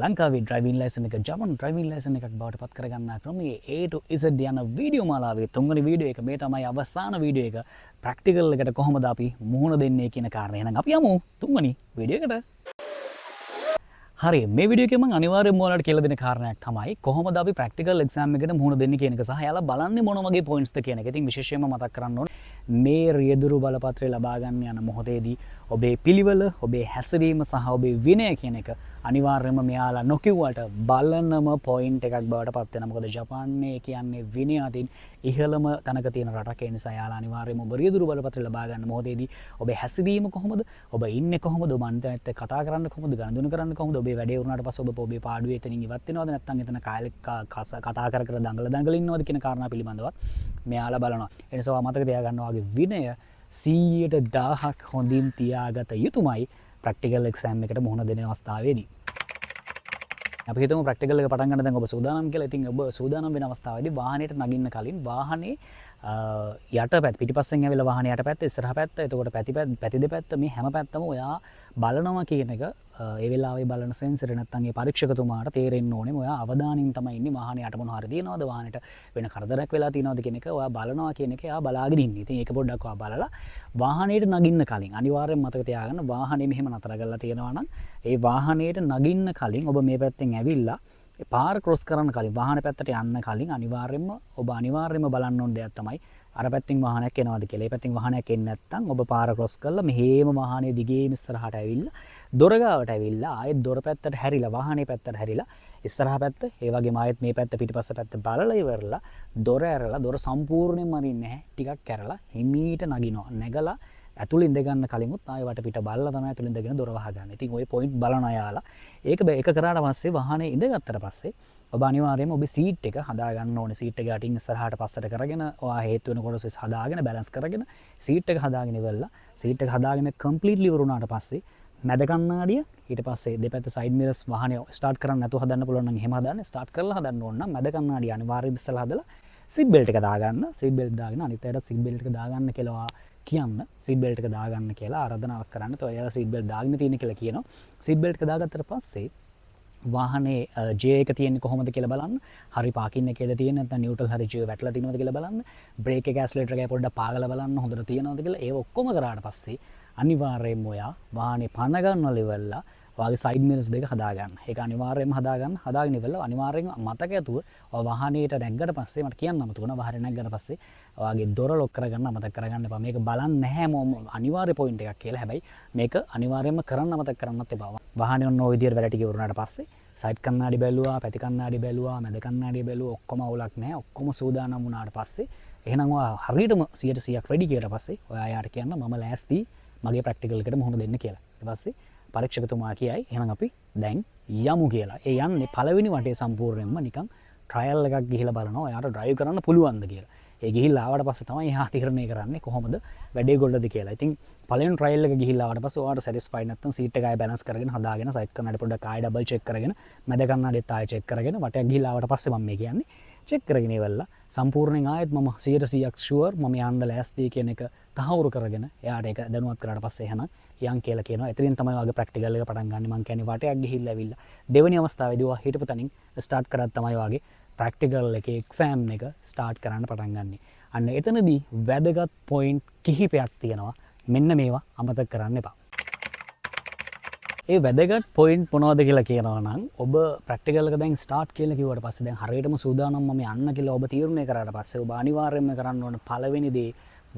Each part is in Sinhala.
ලංකාවේ ඩ්‍රයිවිං ලයිසන් එක ජපන් ඩ්‍රයිවිං ලයිසන් එකක් බවට පත් කරගන්න ක්‍රමයේ A to Z යන වීඩියෝ මාලාවේ තුන්වෙනි වීඩියෝ එක මේ තමයි අවසාන වීඩියෝ එක ප්‍රැක්ටිකල් එකට කොහොමද අපි මුහුණ දෙන්නේ කියන කාරණේ. එහෙනම් අපි යමු තුන්වෙනි වීඩියෝ එකට. හරි මේ වීඩියෝ එකේ මම අනිවාර්යයෙන්ම ඔයාලට කියලා දෙන කාරණයක් තමයි කොහොමද අපි ප්‍රැක්ටිකල් එක්සෑම් එකට මුහුණ දෙන්නේ කියන එක සහ එයාලා බලන්නේ මොන වගේ පොයින්ට්ස්ද කියන එක. ඉතින් විශේෂයෙන්ම මතක් කරන්න ඕනේ මේ රියදුරු බලපත්‍රය ලබා ගන්න යන මොහොතේදී ඔබේ පිළිවෙල, ඔබේ හැසිරීම සහ ඔබේ විනය කියන එක අනිවාර්යයෙන්ම මෙයාලා නොකියුවට බලනම පොයින්ට් එකක් බවට පත් වෙනවා. මොකද ජපානයේ කියන්නේ විනය අතින් ඉහළම තැනක තියෙන රටක්. ඒ නිසා එයාලා අනිවාර්යයෙන්ම ඔබ රියදුරු බලපත්‍රය ලබා ගන්න මොහොතේදී ඔබේ හැසිරීම කොහොමද, ඔබ ඉන්නේ කොහොමද, ඔබ අන්තිමට කතා කරන්න කොහොමද, ගනුදෙනු කරන්න කොහොමද, ඔබේ වැඩේ වුණාට පස්සේ ඔබ ඔබේ පාඩුවේ එතනින් ඉවත් වෙනවද නැත්නම් එතන කතා කර දඟල ඉන්නවද කියන කාරණා පිළිබඳවත් මෙයාලා බලනවා. ඒ නිසා මතක තියාගන්න ඔයාගේ විනය 100%ක් හොඳින් තියාගත යුතුමයි ප්‍රැක්ටිකල් එක්සෑම් එකට මුහුණ දෙන අවස්ථාවේදී. අපි හිතමු ප්‍රැක්ටිකල් එක පටන් ගන්න දැන් ඔබ සූදානම් කියලා. ඉතින් ඔබ සූදානම් වෙන අවස්ථාවේදී වාහනයට නගින්න කලින් වාහනේ යටපැත්ත පිටිපස්සෙන් ඇවිල්ලා වාහනේ යටපැත්ත ඉස්සරහ පැත්ත එතකොට පැති දෙපැත්ත මේ හැම පැත්තම ඔයා බලනවා කියන එක ඒ වෙලාවේ බලන සෙන්සරේ නැත්නම් ඒ පරීක්ෂකතුමාට තේරෙන්න ඕනේ. ඔයා අවධානයෙන් තමයි ඉන්නේ වාහනේ යට මොන හරි තියනවද, වාහනේට වෙන කරදරයක් වෙලා තියනවද කියන එක ඔයා බලනවා කියන එක එයා බලාගෙන ඉන්නේ. ඉතින් ඒක පොඩ්ඩක් ඔයා බලලා වාහනේට නගින්න කලින් අනිවාර්යෙන් මතක තියාගන්න වාහනේ මෙහෙම නතර කරලා තියෙනවා නම් ඒ වාහනේට නගින්න කලින් ඔබ මේ පැත්තෙන් ඇවිල්ලා පාර ක්‍රොස් කරන්න කලින් වාහන පැත්තට යන්න කලින් අනිවාර්යයෙන්ම බලන්න ඕන දෙයක් තමයි අර පැත්තෙන් වාහනයක් එනවද කියලා. ඒ පැත්තෙන් වාහනයක් එන්නේ නැත්නම් ඔබ පාර ක්‍රොස් කරලා මෙහෙම වාහනේ දිගේම ඉස්සරහට ඇවිල්ලා දොර ගාවට ඇවිල්ලා ආයෙත් දොර පැත්තට හැරිලා වාහනේ පැත්තට හැරිලා ඉස්සරහ පැත්ත ඒ වගේම ආයෙත් මේ පැත්ත පිටිපස්ස පැත්ත බලලා ඉවරලා දොර ඇරලා දොර සම්පූර්ණයෙන්ම අරින්නේ නැහැ. ටිකක් ඇරලා හිමීට නගිනවා. නැගලා ඇතුළේ ඉඳ ගන්න කලින්ුත් ආයෙ වටපිට බලලා තමයි ඇතුළේ ඉඳගෙන දොර වහගන්න. ඉතින් ওই පොයින්ට් බලන අයාලා ඒක කරාට පස්සේ වාහනේ ඉඳගත්තට පස්සේ ඔබ අනිවාර්යයෙන්ම ඔබේ සීට් එක හදා ගන්න ඕනේ. සීට් එක යටින් ඉස්සරහට පස්සට කරගෙන ඔයා හේතු වෙන කොටස හදාගෙන බැලන්ස් කරගෙන සීට් එක හදාගෙන ඉවරලා සීට් එක හදාගෙන කම්ප්ලීට්ලි ඉවරුණාට පස්සේ මැද කණ්ණාඩිය ඊට පස්සේ දෙපැත්ත සයිඩ් මිරර්ස් වාහනේ ස්ටාර්ට් කරන්න නැතුව හදන්න පුළුවන් නම් එහෙම හදන්න. ස්ටාර්ට් කරලා හදන්න ඕන නම් මැද කණ්ණාඩිය අනිවාර්යයෙන් ඉස්සලා හදලා සීට් බෙල්ට් එක දාගන්න. සීට් බෙල්ට් දාගෙන අනිත් අයට සීට් බෙල්ට් එක දාගන්න කියලා කියන්න. සීට් බෙල්ට් එක දාගන්න කියලා ආරාධනාවක් කරන්න. તો එයාලා සීට් බෙල්ට් දාගෙන තියෙන කියලා කියනවා. සීට් බෙල්ට් එක දාගත්තට පස්සේ වාහනේ J එක තියෙන්නේ කොහොමද කියලා බලන්න. හරි පාකින් එකේද තියෙන්නේ නැත්නම් නියුට්‍රල් හරි J වැටලා තියෙනවද කියලා බලන්න. බ්‍රේක් එක ඇක්සලරේටර් එක පොඩ්ඩක් පාගලා බලන්න හොඳට තියෙනවද කියලා. ඒක ඔක්කොම කරාට පස්සේ අනිවාර්යයෙන්ම ඔයා වාහනේ පන ගන්නවල ඉවරලා ඔයාගේ සයිඩ් මිරර්ස් දෙක හදාගන්න. ඒක අනිවාර්යයෙන්ම හදාගන්න. හදාගෙන ඉවරලා අනිවාර්යයෙන්ම මතක ඇතුව ඔයා වාහනේට නැග්ගට පස්සේ මට කියන්න අමතක වුණා වාහනේ නැග්ගට පස්සේ ඔයාගේ දොර ලොක් කරගන්න අමතක කරගන්න එපා. මේක බලන්න නැහැ අනිවාර්ය පොයින්ට් එකක් කියලා. හැබැයි මේක අනිවාර්යයෙන්ම කරන්න අමතක කරන්නත් එපා. වාහනේ ඔන්න ඔය විදියට වැඩ ටික වුණාට පස්සේ සයිඩ් කණ්ණාඩි බැලුවා, පැති කණ්ණාඩි බැලුවා, මැද කණ්ණාඩි බැලුවා, ඔක්කොම අවුලක් නැහැ. ඔක්කොම සූදානම් වුණාට පස්සේ එහෙනම් ඔයා හරියටම 100%ක් රෙඩි කියලා පස්සේ ඔයා යාට කියන්න මම ලෑස්ති මගේ ප්‍රැක්ටිකල් එකට මුහුණ දෙන්න කියලා. ඊට පස්සේ පරීක්ෂකතුමා කියයි එහෙනම් අපි දැන් යමු කියලා. ඒ යන්නේ පළවෙනි වටේ සම්පූර්ණයෙන්ම නිකන් ට්‍රයල් එකක් ගිහිලා බලනවා ඔයාට ඩ්‍රයිව් කරන්න පුළුවන්ද කියලා. ඒ ගිහිල්ලා ආවට පස්සේ තමයි එහා තීරණය කරන්නේ කොහොමද වැඩේ ගොඩද කියලා. ඉතින් පළවෙනි ට්‍රයල් එක ගිහිල්ලා ආවට පස්සේ ඔයාට සැටිස්ෆයිඩ් නැත්නම් සීට් එක ආයෙ බැලන්ස් කරගෙන හදාගෙන සයිඩ් කන්නඩි පොඩ්ඩක් ආයෙ ඩබල් චෙක් කරගෙන මැද කන්නඩිත් ආයෙ චෙක් කරගෙන වටයක් ගිහිල්ලා ආවට පස්සේ මම මේ කියන්නේ චෙක් කරගෙන ඉවරලා සම්පූර්ණයෙන් ආයෙත් මම 100%ක් ෂුවර් මම යන්න ලෑස්ති කියන එක තහවුරු කරගෙන එයාට ඒක දැනුවත් කරාට පස්සේ එහෙනම් යන් කියලා කියනවා. එතනින් තමයි ඔයාගේ ප්‍රැක්ටිකල් එක පටන් ගන්න. මම කියන්නේ වටයක් ගිහිල්ලා ඇවිල්ලා දෙවෙනි අවස්ථාවේදී ඔයා හිටපු තැනින් ස්ටාර්ට් කරත් තමයි ඔයාගේ ප්‍රැක්ටිකල් එකේ එක්සෑම් එක ස්ටාර්ට් කරන්න පටන් ගන්නෙ. අන්න එතනදී වැදගත් පොයින්ට් කිහිපයක් තියෙනවා. මෙන්න මේවා අමතක කරන්න එපා. ඒ වැදගත් පොයින්ට් මොනවද කියලා කියනවා නම් ඔබ ප්‍රැක්ටිකල් එක දැන් ස්ටාර්ට් කියලා කිව්වට පස්සේ දැන් හරියටම සූදානම් මම යන්න කියලා ඔබ තීරණය කරාට පස්සේ ඔබ අනිවාර්යයෙන්ම කරන්න ඕන පළවෙනි දේ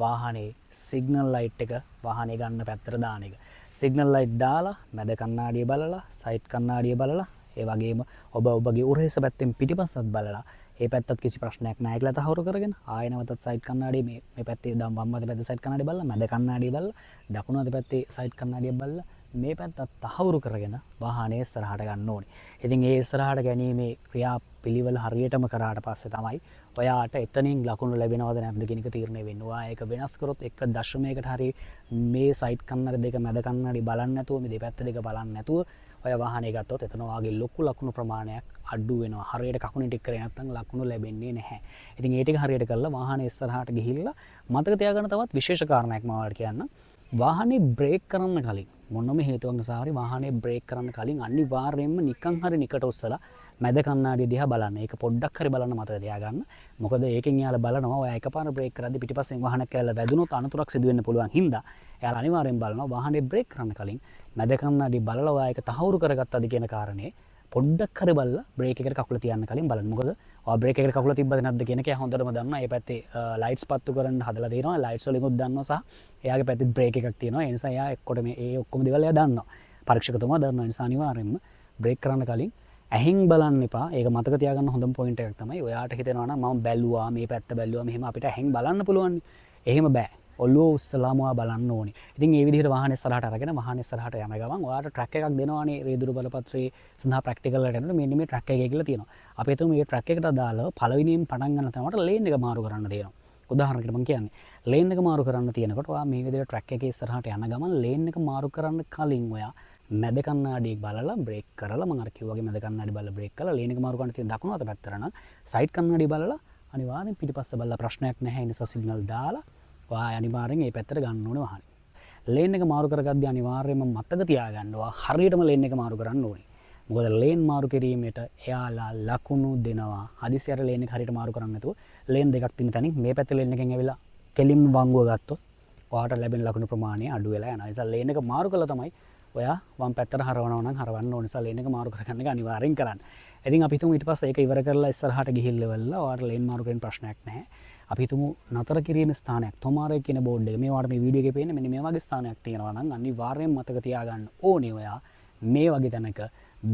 වාහනේ සිග්නල් ලයිට් එක වාහනේ ගන්න පැත්තට දාන එක. සිග්නල් ලයිට් දාලා මැද කණ්ණාඩිය බලලා සයිඩ් කණ්ණාඩිය බලලා ඒ වගේම ඔබ ඔබගේ උරහිස පැත්තෙන් පිටිපස්සත් බලලා ඒ පැත්තත් කිසි ප්‍රශ්නයක් නැහැ කියලා තහවුරු කරගෙන ආයෙ නැවතත් සයිඩ් කණ්ණාඩිය මේ පැත්තේ වම් අත පැත්තේ සයිඩ් කණ්ණාඩිය බලලා මැද කණ්ණාඩිය බලලා දකුණු අත පැත්තේ සයිඩ් කණ්ණාඩිය බලලා මේ පැත්තත් තහවුරු කරගෙන වාහනේ ඉස්සරහට ගන්න ඕනේ. ඉතින් ඒ ඉස්සරහට ගැනීමේ ක්‍රියා පිළිවෙල හරියටම කරාට පස්සේ තමයි ඔයාට එතනින් ලකුණු ලැබෙනවද නැද්ද කියන එක තීරණය වෙන්නේ. ඔයා ඒක වෙනස් කරොත් 1.1කට හරිය මේ සයිඩ් කන්නඩි දෙක මැද කන්නඩි බලන්නේ නැතුව මේ දෙපැත්ත දෙක බලන්නේ නැතුව ඔය වාහනේ ගත්තොත් එතන ඔයාගේ ලොකු ලකුණු ප්‍රමාණයක් අඩු වෙනවා. හරියට කකුණේ ටික කරේ නැත්නම් ලකුණු ලැබෙන්නේ නැහැ. ඉතින් ඒ ටික හරියට කරලා වාහනේ ඉස්සරහට ගිහිල්ලා මතක තියාගන්න තවත් විශේෂ කාරණයක් මම ඔයාලට කියන්නම්. වාහනේ බ්‍රේක් කරන්න කලින් මොනම හේතුවක් නිසා හරි වාහනේ බ්‍රේක් කරන්න කලින් අනිවාර්යයෙන්ම නිකන් හරි නිකට ඔස්සලා මැද කණ්ණාඩිය දිහා බලන්න. ඒක පොඩ්ඩක් හරි බලන්න මතක තියාගන්න. මොකද ඒකෙන් යාලා බලනවා ඔයා එකපාර බ්‍රේක් කරද්දි පිටිපස්සෙන් වාහනයක් ඇවිල්ලා වැදුනොත් අනතුරක් සිදු වෙන්න පුළුවන් හින්දා එයාලා අනිවාර්යෙන් බලනවා වාහනේ බ්‍රේක් කරන්න කලින් මැද කණ්ණාඩිය බලලා ඔයා ඒක තහවුරු කරගත්තද කියන කාරණේ පොඩ්ඩක් හරි බලලා බ්‍රේක් එකට කකුල තියන්න කලින් බලන්න. මොකද ඔයා බ්‍රේක් එකට කකුල තිබ්බද නැද්ද කියන එක එයා හොඳටම දන්නවා. ඒ පැත්තේ ලයිට්ස් පත්තු කරන්න හදලා තියෙනවා. ලයිට්ස් වලින් උත් දන්නවා සහ එයාගේ පැත්තේ බ්‍රේක් එකක් තියෙනවා. ඒ නිසා එයා එක්කොට මේ ඔක්කොම දේවල් එයා දන්නවා. පරීක්ෂකතුමා දන්නවා. ඒ නිසා අනිවාර්යෙන්ම බ්‍රේක් කරන්න කලින් ඇහින් බලන්න එපා. ඒක මතක තියාගන්න හොඳම පොයින්ට් එකක් තමයි. ඔයාට හිතෙනවා නම් මම බැලුවා මේ පැත්ත බැලුවා මෙහෙම අපිට ඇහින් බලන්න පුළුවන්. එහෙම බෑ. ඔළුව උස්සලාම ඔයා බලන්න ඕනේ. ඉතින් මේ විදිහට වාහනේ ඉස්සරහට අරගෙන වාහනේ ඉස්සරහට යන ගමන් ඔයාට ට්‍රැක් එකක් දෙනවානේ රියදුරු බලපත්‍රයේ සඳහා ප්‍රැක්ටිකල් වලට යනකොට මෙන්න මේ ට්‍රැක් එකේ කියලා තියෙනවා. අපි හිතමු මේ ට්‍රැක් එකට අදාළව පළවෙනියෙන් පටන් ගන්න තැනකට ලේන් එක මාරු කරන්න තියෙනවා. උදාහරණයකට මම කියන්නේ ලේන් එක මාරු කරන්න තියෙනකොට ඔයා මේ විදිහට ට්‍රැක් එකේ ඉස්සරහට යන ගමන් ලේන් එක මාරු කරන්න කලින් ඔයා මැද කණ්ණාඩිය බලලා බ්‍රේක් කරලා මම අර කිව්වාගේ මැද කණ්ණාඩිය බලලා බ්‍රේක් කරලා ලේන් එක මාරු කරන්න තියෙන දකුණු අත පැත්තට නම් සයිඩ් කණ්ණාඩිය බලලා අනිවාර්යෙන් පිටිපස්ස බලලා ප්‍රශ්නයක් නැහැ ඒ නිසා සිග්නල් දාලා ඔයා අනිවාර්යෙන් මේ පැත්තට ගන්න ඕනේ වාහනේ. ලේන් එක මාරු කරගද්දී අනිවාර්යයෙන්ම මතක තියාගන්න ඔයා හරියටම ලේන් එක මාරු කරන්න ඕනේ. මොකද ලේන් මාරු කිරීමේට එයාලා ලකුණු දෙනවා. හදිසියට ලේන් එක හරියට මාරු කරන්නේ නැතුව ලේන් දෙකක් තියෙන තැනින් මේ පැත්තේ ලේන් එකෙන් ඇවිල්ලා කෙලින්ම වංගුව ගත්තොත් ඔයාට ලැබෙන ලකුණු ප්‍රමාණය අඩු වෙලා යනවා. ඒ නිසා ලේන් එක මාරු කළා තමයි ඔයා වම් පැත්තට හරවනවා නම් හරවන්න ඕන නිසා ලේන් එක මාරු කරගන්න එක අනිවාර්යෙන් කරන්න. ඉතින් අපි හිතමු ඊට පස්සේ ඒක ඉවර කරලා ඉස්සරහට ගිහිල්ලා ඔයාට ලේන් මාරු කරන්න ප්‍රශ්නයක් නැහැ. අපි හිතමු නතර කිරීමේ ස්ථානයක් තොමාරේ කියන බෝඩ් එක මේවාට මේ වීඩියෝ එකේ පේන්නේ මෙන්න මේ වගේ ස්ථානයක් තියෙනවා නම් අනිවාර්යෙන් මතක තියාගන්න ඕනේ ඔයා මේ වගේ තැනක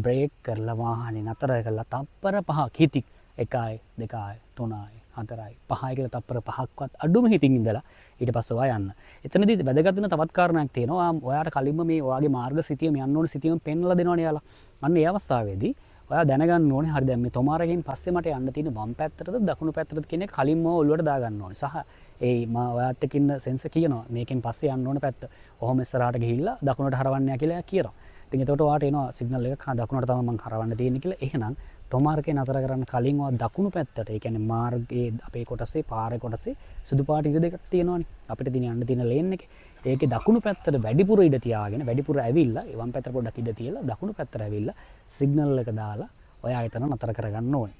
බ්‍රේක් කරලා වාහනේ නතර කරලා තප්පර 5ක් හිටික් 1යි 2යි 3යි 4යි 5යි කියලා තප්පර 5ක්වත් අඩුම හිටින් ඉඳලා ඊට පස්සේ ඔයා යන්න. එතනදී වැදගත් වෙන තවත් කාරණයක් තියෙනවා. ඔයාට කලින්ම මේ ඔයාගේ මාර්ග සිතියම යන්න ඕනේ සිතියම පෙන්වලා දෙනවනේ යාලා. අන්න ඒ අවස්ථාවේදී ඔයා දැනගන්න ඕනේ හරි දැන් මේ තොමාරගෙන් පස්සේ මට යන්න තියෙන වම් පැත්තටද දකුණු පැත්තටද කියන එක කලින්ම ඔළුවට දාගන්න ඕනේ. සහ ඒ මම ඔයාට එක්ක ඉන්න සෙන්සර් කියනවා මේකෙන් පස්සේ යන්න ඕන පැත්ත. ඔහොම ඉස්සරහට ගිහිල්ලා දකුණට හරවන්න කියලා කියනවා. ඉතින් එතකොට ඔයාට එනවා සිග්නල් එකක් දකුණට තමයි මම හරවන්න තියෙන්නේ කියලා. එහෙනම් තොමාරකේ නතර කරන්න කලින් ඔයා දකුණු පැත්තට ඒ කියන්නේ මාර්ගයේ අපේ කොටසේ පාරේ කොටසේ සුදු පාට ඉර දෙකක් තියෙනවානේ. අපිට දින යන්න තියෙන ලේන් එකේ. ඒකේ දකුණු පැත්තට වැඩිපුර ඉඩ තියාගෙන වැඩිපුර ඇවිල්ලා ඒ වම් පැත්තට පොඩ්ඩක් ඉඩ තියලා දකුණු පැත්තට ඇවිල්ලා සිග්නල් එක දාලා ඔයා එතන නතර කරගන්න ඕනේ.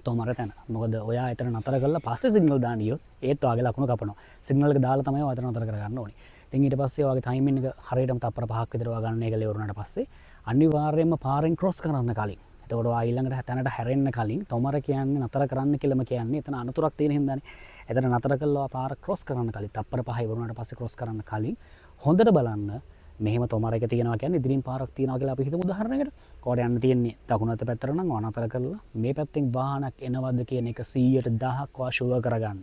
තොමර තැන. මොකද ඔයා එතන නතර කරලා පස්සේ සිග්නල් දාන්න ගියොත් ඒත් ඔයාගේ ලකුණු කපනවා. සිග්නල් එක දාලා තමයි ඔයා එතන නතර කරගන්න ඕනේ. ඉතින් ඊට පස්සේ ඔයාගේ ටයිමින් එක හරියටම තප්පර 5ක් විතර ඔයා ගන්න එක ලෙවරුණාට පස්සේ අනිවාර්යයෙන්ම පාරෙන් ක්‍රොස් කරන්න කලින්. එතකොට ඔයා ඊළඟට තැනට හැරෙන්න කලින් තොමර කියන්නේ නතර කරන්න කියලාම කියන්නේ එතන අනතුරක් තියෙන හින්දානේ. එතන නතර කළා පාර ක්‍රොස් කරන්න කලින් තප්පර 5 ඉවරුණාට පස්සේ ක්‍රොස් කරන්න කලින් හොඳට බලන්න මෙහෙම තොමර එක තියෙනවා කියන්නේ ඉදිරින් පාරක් තියෙනවා කියලා අපි හිතමු උදාහරණයකට. ඔයාට යන්න තියෙන්නේ දකුණු අත පැත්තට නම් ඔයා නතර කරලා මේ පැත්තෙන් වාහනයක් එනවද කියන එක 100%ක් ඔයා ෂුවර් කරගන්න.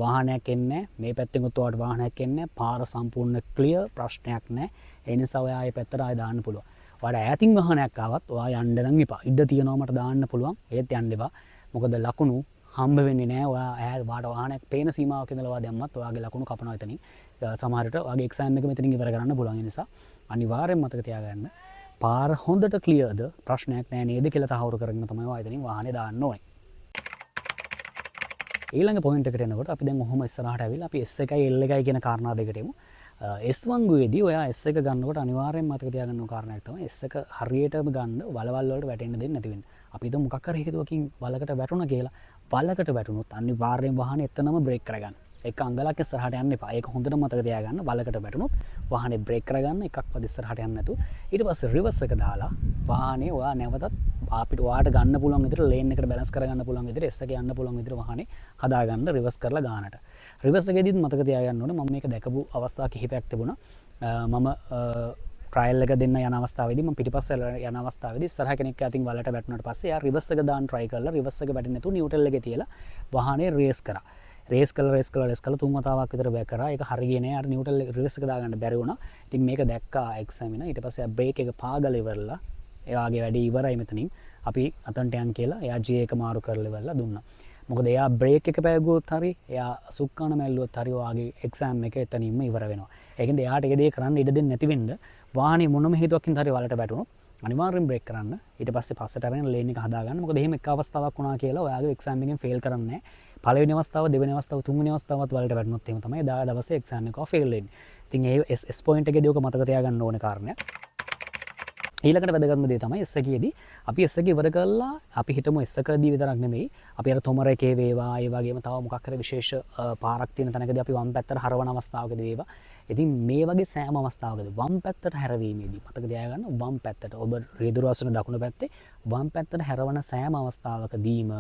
වාහනයක් එන්නේ මේ පැත්තෙන් උත් ඔයාට වාහනයක් එන්නේ පාර සම්පූර්ණ ක්ලියර් ප්‍රශ්නයක් නැහැ. ඒ නිසා ඔයා මේ පැත්තට ආයෙ දාන්න පුළුවන්. ඔයාට ඈතින් වාහනයක් ආවත් ඔයා යන්න නම් එපා. ඉඩ තියනවා මට දාන්න පුළුවන්. ඒත් යන්න එපා. මොකද ලකුණු හම්බ වෙන්නේ නැහැ. ඔයා වාට වාහනයක් පේන සීමාවක ඉඳලා ඔයා දැම්මත් ඔයාගේ ලකුණු කපනවා එතනින්. සමහර විට ඔයාගේ එක්සෑම් එක මෙතනින් ඉවර කරන්න පුළුවන්. ඒ නිසා අනිවාර්යෙන් මතක තියාගන්න පාර හොඳට ක්ලියර්ද ප්‍රශ්නයක් නැහැ නේද කියලා තහවුරු කරගෙන තමයි ඔයා එතනින් වාහනේ දාන්න ඕනේ. ඊළඟ පොයින්ට් එකට එනකොට අපි දැන් ඔහොම ඉස්සරහට ඇවිල්ලා අපි S1යි L1යි කියන කාරණා දෙකට එමු. S1 ගුවේදී ඔයා S1 ගන්නකොට අනිවාර්යෙන් මතක තියාගන්න ඕන කාරණයක් තමයි S1 හරියටම ගන්න වලවල් වලට වැටෙන්න දෙන්නේ නැති වෙන්නේ. අපි හිතමු මොකක් හරි හේතුවකින් වලකට වැටුණා කියලා. වලකට වැටුණොත් අනිවාර්යෙන් වාහනේ එතනම බ්‍රේක් කරගන්න. එක අංගලක් ඉස්සරහට යන්න එපා. ඒක හොඳට මතක තියාගන්න. වලකට වැටුණොත් වාහනේ බ්‍රේක් කරගන්න එකක්වත් ඉස්සරහට යන්න නැතුව ඊට පස්සේ රිවර්ස් එක දාලා වාහනේ ඔයා නැවතත් අපිට ඔයාට ගන්න පුළුවන් විදිහට ලේන් එකට බැලන්ස් කරගන්න පුළුවන් විදිහට S එක යන්න පුළුවන් විදිහට වාහනේ හදාගන්න රිවර්ස් කරලා ගන්නට. රිවර්ස් එකේදීත් මතක තියාගන්න ඕනේ මම මේක දැකපු අවස්ථා කිහිපයක් තිබුණා. මම ට්‍රයිල් එක දෙන්න යන අවස්ථාවේදී මම පිටිපස්ස යන අවස්ථාවේදී ඉස්සරහ කෙනෙක් අතින් වලට වැටුණාට පස්සේ එයා රිවර්ස් එක දාන්න try කරලා රිවර්ස් එක වැටෙන්නේ නැතුව නියුට්‍රල් එකේ තියලා වාහනේ රේස් කරා. රේස් කළා තුන් වතාවක් විතර බෑක් කරා. ඒක හරියන්නේ නැහැ. අර නියුට්‍රල් රිවර්ස් එක දාගන්න බැරි වුණා. ඉතින් මේක දැක්කා එක්සැමිනර්. ඊට පස්සේ බ්‍රේක් එක පාගල ඉවරලා එයාගේ වැඩේ ඉවරයි මෙතනින්. අපි අතන්ට යන් කියලා එයා G එක මාරු කරලා ඉවරලා දුන්නා. මොකද එයා බ්‍රේක් එක පෑගුවොත් හරි එයා සුක්කාන මැල්ලුවොත් හරි ඔයාගේ එක්සෑම් එක එතනින්ම ඉවර වෙනවා. ඒකෙන්ද එයාට ඒ දේ කරන්න ඉඩ දෙන්නේ නැති වෙන්න වාහනේ මොනම හේතුවකින් හරි වලට වැටුණොත් අනිවාර්යෙන් බ්‍රේක් කරන්න. ඊට පස්සේ පස්සට අරගෙන ලේන් එක හදාගන්න. මොකද එහෙම එක අවස්ථාවක් වුණා කියලා ඔයාගේ එක්සෑම් එකෙන් ෆේල් කරන්නේ නැහැ. පළවෙනි අවස්ථාව, දෙවෙනි අවස්ථාව, තුන්වෙනි අවස්ථාවත් වලට වැටුණොත් එහෙම තමයි දවසේ එක්සෑම් එක ෆේල් වෙන්නේ. ඉතින් ඒ S point එකේදී ඔක මතක තියාගන්න ඕනේ කාරණයක්. ඊළඟට වැදගත්ම දේ තමයි S එකේදී අපි S එක ඉවර කරලා අපි හිතමු S එකදී විතරක් නෙමෙයි අපි අර තොමර එකේ වේවා ඒ වගේම තව මොකක් හරි විශේෂ පාරක් තියෙන තැනකදී අපි වම් පැත්තට හරවන අවස්ථාවකදී වේවා. ඉතින් මේ වගේ සෑම අවස්ථාවකදී වම් පැත්තට හැරවීමේදී මතක තියාගන්න වම් පැත්තට ඔබ රියදුර අසුන දකුණු පැත්තේ වම් පැත්තට හැරවන සෑම අවස්ථාවකදීම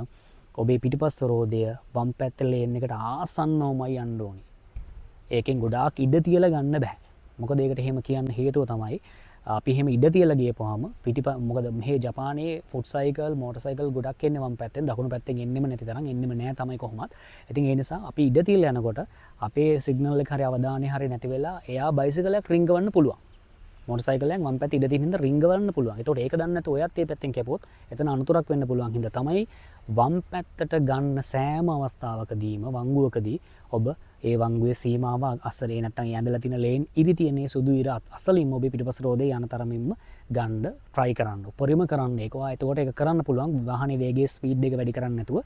ඔබේ පිටිපස්ස රෝදය වම් පැත්තේ ලේන් එකට ආසන්නවමයි යන්න ඕනේ. ඒකෙන් ගොඩාක් ඉඩ තියලා ගන්න බෑ. මොකද ඒකට එහෙම කියන්න හේතුව තමයි අපි එහෙම ඉඩ තියලා ගියපුවාම මොකද මෙහි ජපානයේ ෆුට් සයිකල් මෝටර් සයිකල් ගොඩක් එන්නේ වම් පැත්තෙන් දකුණු පැත්තෙන් එන්නෙම නැති තරම් එන්නෙම නෑ තමයි කොහොමත්. ඉතින් ඒ නිසා අපි ඉඩ තියලා යනකොට අපේ සිග්නල් එක හරි අවධානය හරි නැති වෙලා එයා බයිසිකලයක් රිංගවන්න පුළුවන්. මෝටර් සයිකලයක් වම් පැත්තේ ඉඩ තියෙන හින්දා රිංගවන්න පුළුවන්. ඒතකොට ඒක දන්නේ නැතුව ඔයත් මේ පැත්තෙන් කැපුවොත් එතන අනුතරක් වෙන්න පුළුවන් හින්දා තමයි වම් පැත්තට ගන්න සෑම අවස්ථාවකදීම වංගුවකදී ඔබ ඒ වංගුවේ සීමාව අසලේ නැත්තම් ඇඳලා තියෙන ලේන් ඉරි තියෙන සුදු ඉර අසලින්ම ඔබේ පිටිපස්ස රෝදේ යන තරමින්ම ගන්න try කරන්න. උපරිම කරන්න ඒක. එතකොට ඒක කරන්න පුළුවන් වාහනේ වේගයේ ස්පීඩ් එක වැඩි කරන්න නැතුව.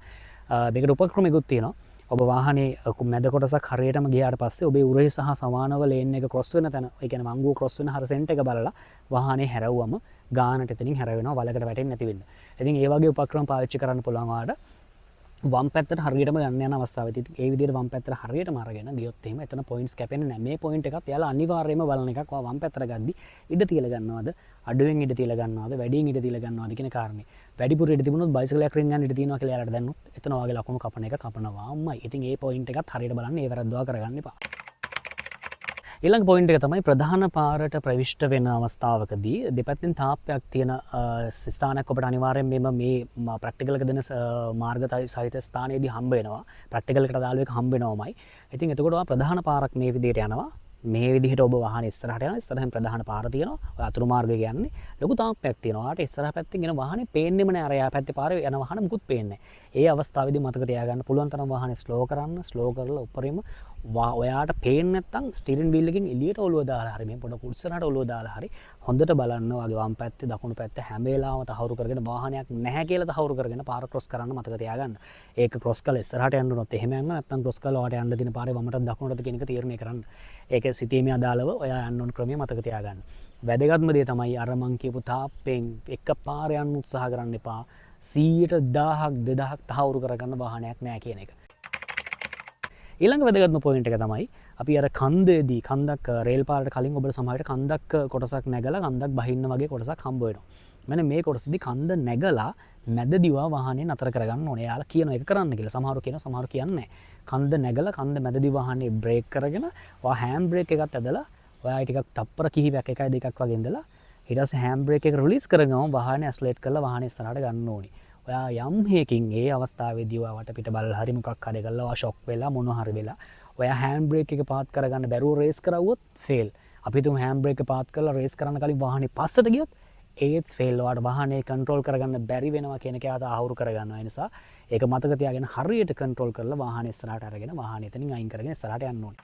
මේකට උපක්‍රමයකුත් තියෙනවා. ඔබ වාහනේ මැද කොටසක් හරියටම ගියාට පස්සේ ඔබේ උරහි සහ සමානව ලේන් එක ක්‍රොස් වෙන තැන, ඒ කියන්නේ වංගුව ක්‍රොස් වෙන හර සෙන්ටර් එක බලලා වාහනේ හැරවුවම ගානට එතනින් හැරවෙනවා වලකට වැටෙන්නේ නැති වෙන්න. ඉතින් ඒ වගේ උපක්‍රම පාවිච්චි කරන්න පුළුවන් ඔයාලට. වම් පැත්තට හරියටම යන්න යන අවස්ථාවේදී ඒ විදිහට වම් පැත්තට හරියටම අරගෙන ගියොත් එහෙම එතන පොයින්ට්ස් කැපෙන්නේ නැහැ. මේ පොයින්ට් එකත් එයාලා අනිවාර්යයෙන්ම බලන එකක්. වම් පැත්තට ගද්දි ඉඩ තියලා ගන්නවද? අඩුවෙන් ඉඩ තියලා ගන්නවද? වැඩියෙන් ඉඩ තියලා ගන්නවද කියන කාරණේ. වැඩිපුර ඉඩ තිබුණොත් බයිසිකලයක් රින් යන ඉඩ තියෙනවා කියලා එයාලට දැන්නොත් එතන ඔයාගේ ලකුණු කපන එක කපනවාමයි. ඉතින් ඒ පොයින්ට් එකත් හරියට බලන්න ඒ වැරද්දවා කරගන්න එපා. ඊළඟ පොයින්ට් එක තමයි ප්‍රධාන පාරට ප්‍රවිෂ්ඨ වෙන අවස්ථාවකදී දෙපැත්තෙන් තාප්පයක් තියෙන ස්ථානයක් ඔබට අනිවාර්යෙන් මේ ප්‍රැක්ටිකල් එක දෙන මාර්ග සහිත ස්ථානයේදී හම්බ වෙනවා. ප්‍රැක්ටිකල් එකට අදාළ එක හම්බ වෙනවමයි. ඉතින් එතකොට ඔයා ප්‍රධාන පාරක් මේ විදිහට යනවා. මේ විදිහට ඔබ වාහනේ ඉස්සරහට යනවා. ඉස්සරහින් ප්‍රධාන පාර තියෙනවා. ඔය අතුරු මාර්ගය කියන්නේ ලොකු තාප්පයක් තියෙනවා. ඔයාට ඉස්සරහ පැත්තෙන් එන වාහනේ පේන්නෙම නෑ. අර යා පැත්තේ පාරේ යන වාහන මුකුත් පේන්නේ නෑ. ඒ අවස්ථාවේදී මතක තියාගන්න පුළුවන් තරම් වාහනේ ස්ලෝ කරන්න. ස්ලෝ කරලා උඩරිම ඔයාට පේන්නේ නැත්නම් ස්ටියරින් වීල් එකෙන් එළියට ඔලුව දාලා හරි මේ පොඩ උඩසරහට ඔලුව දාලා හරි හොඳට බලන්න ඔයාගේ වම් පැත්තේ දකුණු පැත්තේ හැම වෙලාවම තහවුරු කරගෙන වාහනයක් නැහැ කියලා තහවුරු කරගෙන පාර ක්‍රොස් කරන්න මතක තියාගන්න. ඒක ක්‍රොස් කරලා ඉස්සරහට යන්න උනොත් එහෙම යන්න නැත්නම් ක්‍රොස් කරලා ඔයාට යන්න දින පාරේ වමටද දකුණටද කියන එක තීරණය කරන්න. ඒක සිතීමේ අදාළව ඔයා යන්න ඕන ක්‍රමය මතක තියාගන්න. වැදගත්ම දේ තමයි අර මං කියපු තාප්පෙන් එකපාර යන්න උත්සාහ කරන්න එපා. 100%ක් 2000ක් තහවුරු කරගන්න වාහනයක් නැහැ කියන එක. ඊළඟ වැදගත්ම පොයින්ට් එක තමයි අපි අර කන්දේදී කන්දක් රේල් පාරට කලින් ඔබට සමහරවිට කන්දක් කොටසක් නැගලා කන්දක් බහින්න වගේ කොටසක් හම්බ වෙනවා. මෙන්න මේ කොටසදී කන්ද නැගලා මැදදිවා වාහනේ නතර කරගන්න ඕනේ. යාලා කියන එක කරන්න කියලා. සමහරු කියනවා සමහරු කියන්නේ නැහැ. කන්ද නැගලා කන්ද මැදදී වාහනේ බ්‍රේක් කරගෙන ඔයා හෑන්ඩ් බ්‍රේක් එකත් ඇදලා ඔයා ටිකක් තප්පර කිහිපයක් 1 2ක් වගේ ඉඳලා ඊට පස්සේ හෑන්ඩ් බ්‍රේක් එක රිලීස් කරගම වාහනේ ඇස්ලරේට් කරලා වාහනේ ඉස්සරහට ගන්න ඕනේ. ඔයා යම් හේකින් ඒ අවස්ථාවේදී ඔයා වටපිට බලලා හරි මොකක් හරි කරලා ඔයා ෂොක් වෙලා මොන හරි වෙලා ඔයා හෑන්ඩ් බ්‍රේක් එක පාත් කරගන්න බැරුව රේස් කරවුවොත් ෆේල්. අපි තුමු හෑන්ඩ් බ්‍රේක් එක පාත් කරලා රේස් කරන්න කලින් වාහනේ පස්සට ගියොත් ඒත් ෆේල්. ඔයාට වාහනේ කන්ට්‍රෝල් කරගන්න බැරි වෙනවා කියන එක යාට අහුරු කරගන්නවා. ඒ නිසා ඒක මතක තියාගෙන හරියට කන්ට්‍රෝල් කරලා වාහනේ ඉස්සරහට අරගෙන වාහනේ එතනින් අයින් කරගෙන ඉස්සරහට යන්න ඕනේ.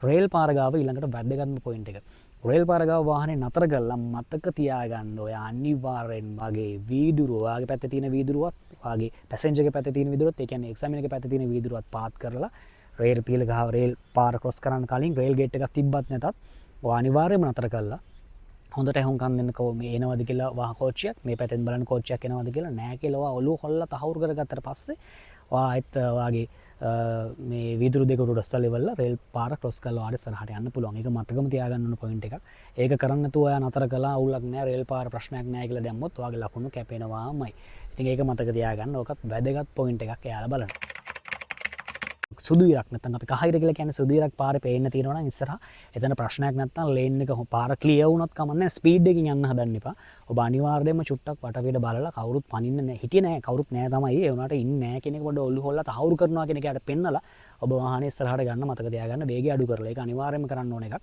රේල් පාර ගාව ඊළඟට වැදගත්ම පොයින්ට් එක. රේල් පාර ගාව වාහනේ නතර කරලා මතක තියාගන්න ඔයා අනිවාර්යෙන් වගේ වීදුරුව ඔයාගේ පැත්තේ තියෙන වීදුරුවත් ඔයාගේ පැසෙන්ජර්ගේ පැත්තේ තියෙන වීදුරුවත් ඒ කියන්නේ එක්සැමිනර්ගේ පැත්තේ තියෙන වීදුරුවත් පාත් කරලා රේල් පීල ගාව රේල් පාර ක්‍රොස් කරන්න කලින් රේල් ගේට් එකක් තිබ්බත් නැතත් ඔයා අනිවාර්යයෙන්ම නතර කරලා හොඳට ඇහුම්කන් දෙන්න මේ එනවද කියලා වාහ කෝච්චියක් මේ පැත්තෙන් බලන කෝච්චියක් එනවද කියලා නෑ කියලා ඔයා ඔලුව හොල්ලා තහවුරු කරගත්තට පස්සේ ඔයා ආයෙත් ඔයාගේ මේ වීදුරු දෙක උඩ ස්තලෙවල රේල් පාර ක්‍රොස් කරලා ආයෙත් ඉස්සරහට යන්න පුළුවන්. ඒක මතකම තියාගන්න ඕන පොයින්ට් එකක්. ඒක කරන්න නැතුව ඔයා නතර කළා අවුලක් නෑ රේල් පාර ප්‍රශ්නයක් නෑ කියලා දැම්මොත් ඔයාගේ ලකුණු කැපෙනවාමයි. ඉතින් ඒක මතක තියාගන්න. ඕකත් වැදගත් පොයින්ට් එකක් එයාලා බලන්න. සුදු ඉරක් නැත්නම් අපි කහ ඉර කියලා කියන්නේ සුදු ඉරක් පාරේ පේන්න තියෙනවා නම් ඉස්සරහා එතන ප්‍රශ්නයක් නැත්නම් ලේන් එක පාර ක්ලියර් වුණොත් කමන්නේ ස්පීඩ් එකකින් යන්න හදන්න එපා. ඔබ අනිවාර්යයෙන්ම චුට්ටක් වටපිට බලලා කවුරුත් පනින්න නැහැ. හිටියේ නැහැ කවුරුත් නැහැ තමයි. ඒ වුණාට ඉන්නේ නැහැ කියන එක පොඩ්ඩ ඔලු හොල්ලා තහවුරු කරනවා කියන එකට පෙන්නලා ඔබ වාහනේ ඉස්සරහට ගන්න මතක තියාගන්න වේගය අඩු කරලා. ඒක අනිවාර්යයෙන්ම කරන්න ඕන එකක්.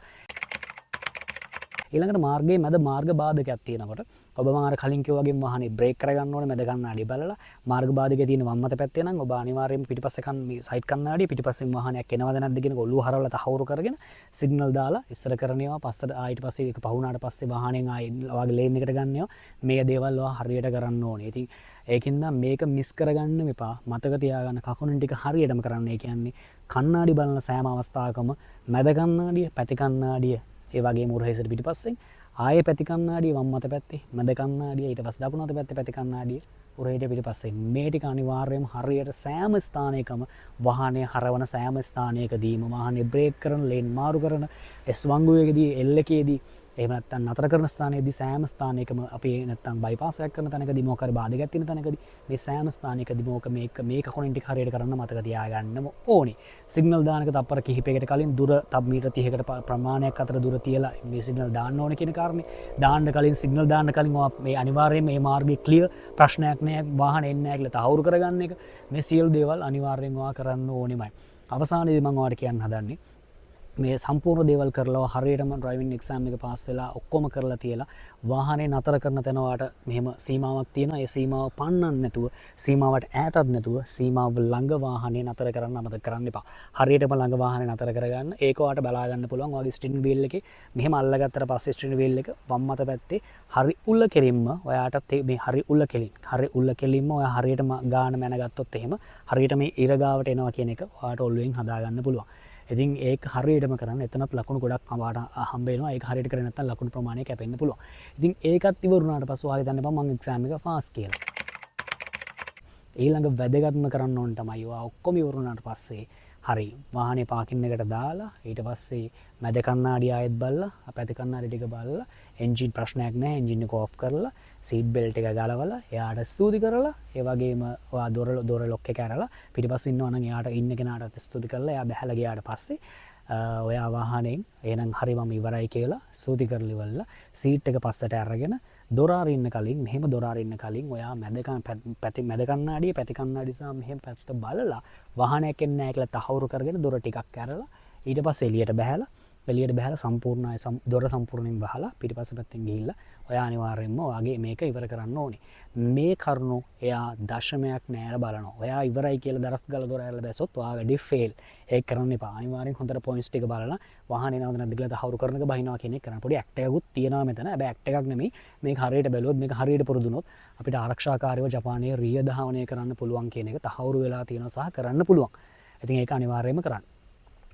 ඊළඟට මාර්ගයේ මැද මාර්ග බාධකයක් තියෙනකොට ඔබ මම අර කලින් කිව්වා වගේ වාහනේ බ්‍රේක් කරගන්න ඕනේ මැද කන්නාඩි බලලා මාර්ග බාධකයේ තියෙන වම් අත පැත්තේ නම් ඔබ අනිවාර්යයෙන්ම පිටිපස්සේ මේ සයිඩ් කන්නාඩිය පිටිපස්සෙන් වාහනයක් එනවද නැද්ද කියන ඔළුව හරවලා තහවුරු කරගෙන සිග්නල් දාලා ඉස්සර කරනවා පස්සට ඊට පස්සේ ඒක පහුණාට පස්සේ වාහනෙන් ආයි ඔයාගේ ලේන් එකට ගන්නවා මේ දේවල් ඔයා හරියට කරන්න ඕනේ. ඉතින් ඒකින්ද මේක මිස් කරගන්න එපා. මතක තියාගන්න කකුණන් ටික හරියටම කරන්න. ඒ කියන්නේ කණ්ණාඩි බලන සෑම අවස්ථාවකම මැද කණ්ණාඩිය, පැති කණ්ණාඩිය, ඒ වගේම උරහිසට පිටිපස්සෙන් ආයේ පැති කණ්ණාඩිය වම් අත පැත්තේ, මැද කණ්ණාඩිය, ඊට පස්සේ දකුණු අත පැත්තේ පැති කණ්ණාඩිය, උරහිට පිටිපස්සෙන්. මේ ටික අනිවාර්යයෙන්ම හරියට සෑම ස්ථානයකම වාහනය හරවන සෑම ස්ථානයකදීම වාහනේ බ්‍රේක් කරන, ලේන් මාරු කරන, S වංගුවේදී, L එකේදී, එහෙම නැත්නම් නතර කරන ස්ථානයේදී සෑම ස්ථානයකම අපි නැත්නම් බයිපාස් එකක් කරන තැනකදී මොකක් හරි බාධකයක් තියෙන තැනකදී මේ සෑම ස්ථානයකදී මේක කකුණෙන් ටික හරියට කරන්න මතක තියාගන්නම ඕනේ. සිග්නල් දානක තප්පර කිහිපයකට කලින් දුර මීටර 30කට ප්‍රමාණයක් අතර දුර තියලා මේ සිග්නල් දාන්න ඕනේ කියන කාරණේ. දාන්න කලින් සිග්නල් දාන්න කලින් මේ අනිවාර්යයෙන් මේ මාර්ගය ක්ලියර්, ප්‍රශ්නයක් නැහැ, වාහන එන්නේ නැහැ කියලා තහවුරු කරගන්න එක. මේ සියලු දේවල් අනිවාර්යෙන් ඔයා කරන්න ඕනෙමයි. අවසානයේදී මම ඔයාලට කියන්න හදන්නේ මේ සම්පූර්ණ දේවල් කරලා හරියටම ඩ්‍රයිවිං එක්සෑම් එක පාස් වෙලා ඔක්කොම කරලා තියලා වාහනේ නතර කරන තැන ඔයාට මෙහෙම සීමාවක් තියෙනවා. ඒ සීමාව පන්නන්න නැතුව, සීමාවට ඈතත් නැතුව, සීමාව ළඟ වාහනේ නතර කරන්න අමතක කරන්න එපා. හරියටම ළඟ වාහනේ නතර කරගන්න. ඒක ඔයාට බලා ගන්න පුළුවන්. ඔයාගේ ස්ටියරින් වීල් එකේ මෙහෙම අල්ලගත්තට පස්සේ ස්ටියරින් වීල් එක වම් අත පැත්තේ හරි උල්ල කෙලින්ම ඔයාට මේ හරි උල්ල කෙලින්ම ඔයා හරියටම ගාන මැනගත්තොත් එහෙම හරියට මේ ඉර ගාවට එනවා කියන එක ඔයාට ඔළුවෙන් හදා ගන්න පුළුවන්. ඉතින් ඒක හරියටම කරන්න. එතනත් ලකුණු ගොඩක් හම්බ වෙනවා. ඒක හරියට කරේ නැත්නම් ලකුණු ප්‍රමාණය කැපෙන්න පුළුවන්. ඉතින් ඒකත් ඉවරුනාට පස්සේ ඔයාලා හිතන්න එපා මම එක්සෑම් එක පාස් කියලා. ඊළඟ වැදගත්ම කරන්න ඕන තමයි ඔයා ඔක්කොම ඉවරුනාට පස්සේ හරි වාහනේ පාකින් එකට දාලා ඊට පස්සේ මැද කණ්ණාඩිය ආයෙත් බලලා පැති කණ්ණාඩි ටික බලලා එන්ජින් ප්‍රශ්නයක් නැහැ එන්ජින් එක ඔෆ් කරලා සීට් බෙල්ට් එක ගලවලා එයාට ස්තුති කරලා ඒ වගේම ඔයා දොර ලොක් එක ඇරලා පිටිපස්සේ ඉන්නවා නම් එයාට ඉන්න කෙනාට ස්තුති කරලා එයා බහැලා ගියාට පස්සේ ඔයා වාහනයෙන් එහෙනම් හරි මම ඉවරයි කියලා ස්තුති කරලා ඉවරලා සීට් එක පස්සට අරගෙන දොර අරින්න කලින් මෙහෙම දොර අරින්න කලින් ඔයා මැද කණ්ණාඩිය පැති කණ්ණාඩි සහ මෙහෙම පැත්ත බලලා වාහනයක් එන්නේ නැහැ කියලා තහවුරු කරගෙන දොර ටිකක් ඇරලා ඊට පස්සේ එළියට බහැලා සම්පූර්ණයි දොර සම්පූර්ණයෙන් වහලා පිටිපස්ස පැත්තෙන් ගිහිල්ලා ඔයා අනිවාර්යෙන්ම ඔයාගේ මේක ඉවර කරන්න ඕනේ. මේ කරුණු එයා දශමයක් නෑර බලනවා. ඔයා ඉවරයි කියලා දරස් ගාලා දොර ඇරලා බැස්සොත් ඔයා වැඩි ෆේල්. ඒක කරන්න එපා. අනිවාර්යෙන් හොඳට පොයින්ට්ස් ටික බලලා වාහනේ නවද නැද්ද කියලා තහවුරු කරන එක බහිනවා කියන එක කරන්න. පොඩි ඇක්ට් එකකුත් තියෙනවා මෙතන. හැබැයි ඇක්ට් එකක් නෙමෙයි. මේක හරියට බැලුවොත් මේක හරියට පුරුදුනොත් අපිට ආරක්ෂාකාරීව ජපානයේ රිය ධාවනය කරන්න පුළුවන් කියන එක තහවුරු වෙලා තියෙනවා සහ කරන්න පුළුවන්. ඉතින් ඒක අනිවාර්යයෙන්ම කරන්න.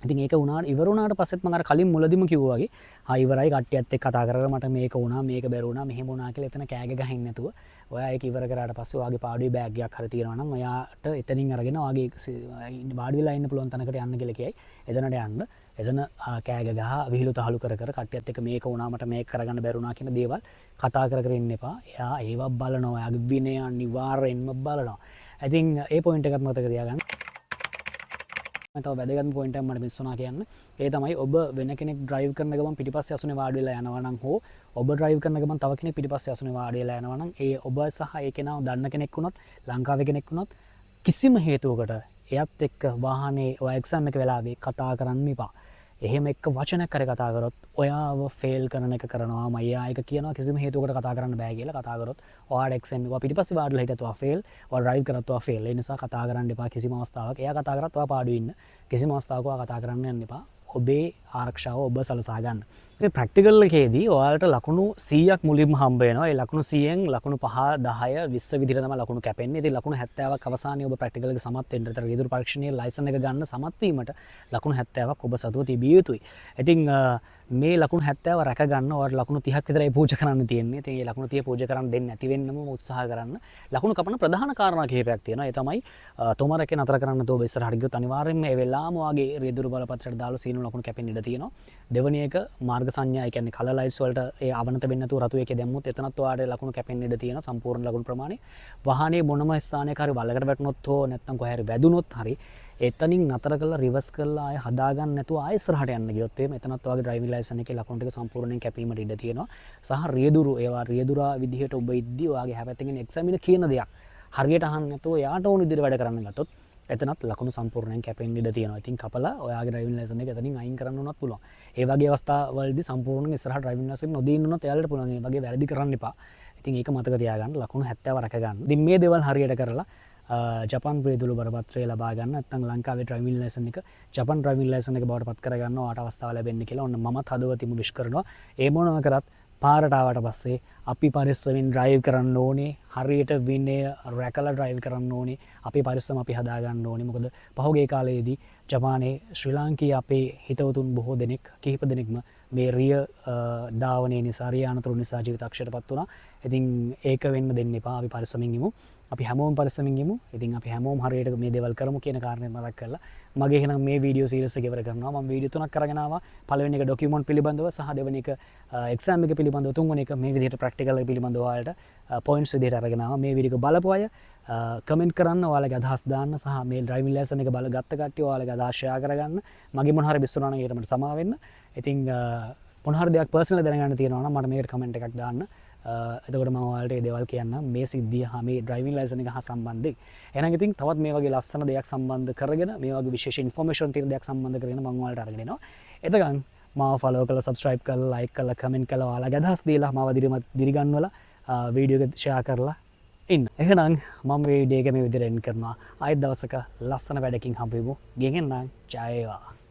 ඉතින් ඒක ඉවර වුණාට පස්සෙත් මම අර කලින් මුලදිම කිව්වා වගේ ඉවරයි කට්ටියත් එක්ක කතා කරලා මට මේක වුණා මේක බැරුණා මෙහෙම වුණා කියලා එතන කෑග ගහින් නැතුව ඔයා ඒක ඉවර කරාට පස්සේ ඔයාගේ පාඩුවේ බෑග් එකක් හරි තියෙනවා නම් ඔයාට එතනින් අරගෙන ඔයාගේ වාඩි වෙලා ඉන්න පුළුවන් තැනකට යන්න කියලා කියයි. එතනට යන්න. එතන කෑග ගහ විහිළු තහළු කර කට්ටියත් එක්ක මේක වුණා මට මේක කරගන්න බැරුණා කියන දේවල් කතා කර ඉන්න එපා. එයා ඒව බලනවා. ඔයාගේ විනය අනිවාර්යෙන්ම බලනවා. ඉතින් ඒ පොයින්ට් එකත් මතක තියාගන්න. තව වැදගත්ම පොයින්ට් එකක් මට මිස් වුණා කියන්න. ඒ තමයි ඔබ වෙන කෙනෙක් ඩ්‍රයිව් කරන ගමන් පිටිපස්සේ අසුනේ වාඩි වෙලා යනවා නම් හෝ ඔබ ඩ්‍රයිව් කරන ගමන් තව කෙනෙක් පිටිපස්සේ අසුනේ වාඩි වෙලා යනවා නම් ඒ ඔබ සහ ඒ කෙනාව දන්න කෙනෙක් වුණොත් ලංකාවේ කෙනෙක් වුණොත් කිසිම හේතුවකට එයත් එක්ක වාහනේ ඔය එක්සෑම් එක වෙලාවේ කතා කරන්න එපා. එහෙම එක්ක වචනයක් කරේ කතා කරොත් ඔයාව ෆේල් කරන එක කරනවාම එයා ඒක කියනවා කිසිම හේතුවකට කතා කරන්න බෑ කියලා කතා කරොත් ඔයාට එක්සෑම් එක පිටිපස්සේ වාඩිලා හිටියත් ඔයා ෆේල් ඔයා ඩ්‍රයිව් කරත් ඔයා ෆේල්. ඒ නිසා කතා කරන්න එපා කිසිම අවස්ථාවක. එයා කතා කරත් ඔයා පාඩුවේ ඉන්න. කිසිම අවස්ථාවක ඔයා කතා කරන්න යන්න එපා. ඔබේ ආරක්ෂාව ඔබ සලසා ගන්න. මේ ප්‍රැක්ටිකල් එකේදී ඔයාලට ලකුණු 100ක් මුලින්ම හම්බ වෙනවා. ඒ ලකුණු 100න් ලකුණු 5, 10, 20 විදිහට තමයි ලකුණු කැපෙන්නේ. ඉතින් ලකුණු 70ක් අවසානයේ ඔබ ප්‍රැක්ටිකල් එක සමත් වෙන්න තර රියදුරු පරීක්ෂණයේ ලයිසන් එක ගන්න සමත් වීමට ලකුණු 70ක් ඔබ සතුව තිබිය යුතුයි. ඉතින් මේ ලකුණු 70 රැක ගන්න ඔයාලට ලකුණු 30ක් විතරයි පූජා කරන්න තියෙන්නේ. ඉතින් මේ ලකුණු 30 පූජා කරන්න දෙන්නේ නැති වෙන්නම උත්සාහ කරන්න. ලකුණු කපන ප්‍රධාන කාරණා කිහිපයක් තියෙනවා. ඒ තමයි තොමරකේ නතර කරන්න තෝ ඉස්සරහට ගියොත් අනිවාර්යෙන්ම මේ වෙලාවම ඔයාගේ රියදුරු බලපත්‍රයට දාලා සීනු ලකුණු කැපෙන්න ඉඩ තියෙනවා. දෙවැනි එක මාර්ග සංඥා, ඒ කියන්නේ කලර් ලයිට්ස් වලට ඒ අවනත වෙන්නේ නැතුව රතු එකේ දැම්මොත් එතනත් ඔයාලට ලකුණු කැපෙන්න ඉඩ තියෙනවා සම්පූර්ණ ලකුණු ප්‍රමාණය. වාහනේ මොනම ස්ථානයක හරි වලකට වැටුනොත් හෝ නැත්නම් කොහේ හරි වැදුනොත් හරි එතනින් නතර කරලා රිවර්ස් කරලා ආය හදාගන්න නැතුව ආය ඉස්සරහට යන්න ගියොත් එහෙම එතනත් ඔයාගේ ඩ්‍රයිවිංగ్ ලයිසන් එකේ ලකුණු ටික සම්පූර්ණයෙන් කැපීමට ඉඩ තියෙනවා. සහ රියදුරු ඒවා රියදුරා විදිහට ඔබ ඉද්දී ඔයාගේ හැපැත්තකින් එක්සැමින කියන දෙයක් හරියට අහන්න නැතුව යාට ඕන විදිහට වැඩ කරන්න ගත්තොත් එතනත් ලකුණු සම්පූර්ණයෙන් කැපෙන්න ඉඩ තියෙනවා. ඉතින් කපලා ඔයාගේ ඩ්‍රයිවිං ලයිසන් එක එතනින් අයින් කරන්න උනත් පුළුවන්. ඒ වගේ අවස්ථාවලදී සම්පූර්ණයෙන් ඉස්සරහට ඩ්‍රයිවිං ලයිසන් නොදීන්න උනත් එයාලට පුළුවන්. මේ වගේ වැරදි කරන්න එපා. ඉතින් ඒක මතක තියාගන්න ලකුණු 70 රැක ගන්න. ඉතින් මේ දේවල් හරියට කරලා ජපාන් රියදුරු බරපත්‍රය ලබා ගන්න නැත්නම් ලංකාවේ ඩ්‍රයිවිං ලයිසන් එක ජපාන් ඩ්‍රයිවිං ලයිසන් එක බවට පත් කරගන්න ඔයාට අවස්ථාව ලැබෙන්න කියලා ඔන්න මමත් හදවතින්ම විශ් කරනවා. ඒ මොනවා කරත් පාරට ආවට පස්සේ අපි පරිස්සමින් ඩ්‍රයිව් කරන්න ඕනේ හරියට විනය රැකලා ඩ්‍රයිව් කරන්න ඕනේ අපේ පරිස්සම අපි හදාගන්න ඕනේ මොකද පහුගිය කාලයේදී ජපානයේ ශ්‍රී ලාංකීය අපේ හිතවතුන් බොහෝ දෙනෙක් කිහිප දෙනෙක්ම මේ රිය ධාවනය නිසා රිය අනතුරු නිසා ජීවිතක්ෂයටපත් වුණා. ඉතින් ඒක වෙන්න දෙන්න එපා. අපි පරිස්සමින් ඉමු. අපි හැමෝම පරිස්සමින් ඉමු. ඉතින් අපි හැමෝම හරියට මේ දේවල් කරමු කියන කාරණේ මතක් කරලා මගේ එහෙනම් මේ වීඩියෝ සීරීස් එක ඉවර කරනවා. මම වීඩියෝ තුනක් අරගෙන ආවා. පළවෙනි එක ඩොකියුමන්ට් පිළිබඳව සහ දෙවෙනි එක එක්සෑම් එක පිළිබඳව තුන්වෙනි එක මේ විදිහට ප්‍රැක්ටිකල් එක පිළිබඳව ඔයාලට පොයින්ට්ස් විදිහට අරගෙන ආවා. මේ වීඩියෝ එක බලපු අය කමෙන්ට් කරන්න ඔයාලගේ අදහස් දාන්න සහ මේ ඩ්‍රයිවිං ලයිසන් එක ගත්ත කට්ටිය ඔයාලගේ අදහස් ෂෙයා කරගන්න. මගේ මොන හරි බිස්සුනා නම් ඒකට මට සමා වෙන්න. ඉතින් මොන හරි දෙයක් පර්සනල් දැනගන්න තියෙනවා නම් මට මේකට කමෙන්ට් එකක් දාන්න. එතකොට මම ඔයාලට මේ දේවල් කියන්න මේ සිද්ධිය මේ ඩ්‍රයිවිං ලයිසන් එක හා සම්බන්ධයෙන්. එහෙනම් ඉතින් තවත් මේ වගේ ලස්සන දෙයක් සම්බන්ධ කරගෙන මේ වගේ විශේෂ ඉන්ෆෝමේෂන් තියෙන දෙයක් සම්බන්ධ කරගෙන මම ඔයාලට අරගෙන එනවා. එතකන් මාව ෆලෝ කරලා සබ්ස්ක්‍රයිබ් කරලා ලයික් කරලා කමෙන්ට් කරලා ඔයාලගේ අදහස් දීලා මාව දිරිගන්වලා වීඩියෝ එක ෂෙයා කරලා ඉන්න. එහෙනම් මම වීඩියෝ එක මේ විදිහට එන්ඩ් කරනවා. ආයෙත් දවසක ලස්සන වැඩකින් හම්බෙමු. ගෙහෙන්නම් ජය වේවා.